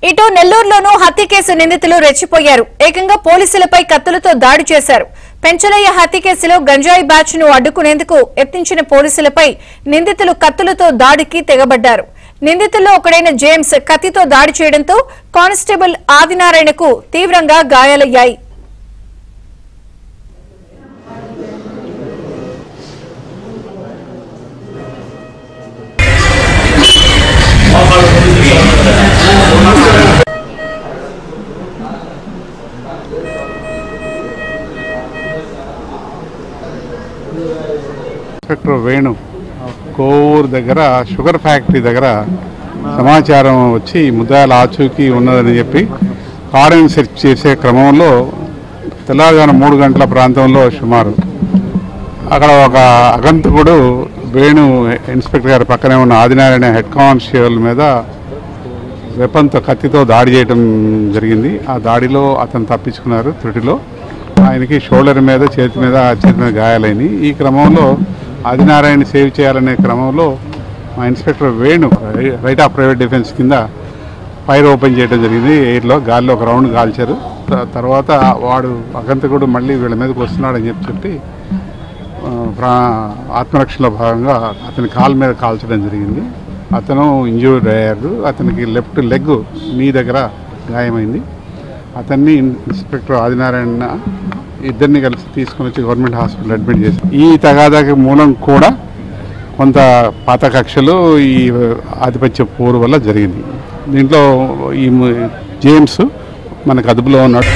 ఇటు నెల్లూరులోనూ హత్య కేసు నిందితులు రెచ్చిపోయారు. ఏకంగా పోలీసులపై కత్తులతో దాడి చేశారు. పెంచలయ్య హత్య కేసులో గంజాయి బ్యాచ్ ను అడ్డుకునేందుకు యత్నించిన పోలీసులపై నిందితులు కత్తులతో దాడికి తెగబడ్డారు. నిందితుల్లో ఒకడైన జేమ్స్ కత్తితో దాడి చేయడంతో కానిస్టేబుల్ ఆదినారాయణకు తీవ్రంగా గాయాలయ్యాయి. ఇన్స్పెక్టర్ వేణు కోవూరు దగ్గర షుగర్ ఫ్యాక్టరీ దగ్గర సమాచారం వచ్చి ముద్దాయిల ఆచూకీ ఉన్నదని చెప్పి కారుని సెర్చ్ చేసే క్రమంలో తెల్లవారుజామున 3 గంటల ప్రాంతంలో సుమారు అక్కడ ఒక అగంతకుడు వేణు ఇన్స్పెక్టర్ గారి పక్కనే ఉన్న ఆదినారాయణ హెడ్ కానిస్టేబుల్ మీద వెపన్తో కత్తితో దాడి చేయడం జరిగింది. ఆ దాడిలో అతను తప్పించుకున్నారు. త్రుటిలో ఆయనకి షోల్డర్ మీద చేతి మీద గాయాలైనవి. ఈ క్రమంలో ఆదినారాయణ సేవ్ చేయాలనే క్రమంలో మా inspector Venu right of private defence కింద ఫైర్ ఓపెన్ చేయడం జరిగింది. ఎయిర్లో గాలిలో ఒక రౌండ్ కాల్చారు. తర్వాత వాడు అగంతకుడు మళ్ళీ వీళ్ళ మీదకి వస్తున్నాడని చెప్పి ఆత్మరక్షణలో భాగంగా అతని కాలు మీద కాల్చడం జరిగింది. అతను ఇంజ్యూర్డ్ అయ్యారు. అతనికి లెఫ్ట్ లెగ్ నీ దగ్గర గాయమైంది. అతన్ని ఇన్స్పెక్టర్ ఆదినారాయణ ఇద్దరిని కలిసి తీసుకుని వచ్చి గవర్నమెంట్ హాస్పిటల్ అడ్మిట్ చేశారు. ఈ తగాదాకి మూలం కూడా కొంత పాత కక్షలు ఈ ఆధిపత్య పోరు వల్ల జరిగింది. దీంట్లో ఈ జేమ్స్ మనకు అదుపులో ఉన్నాడు.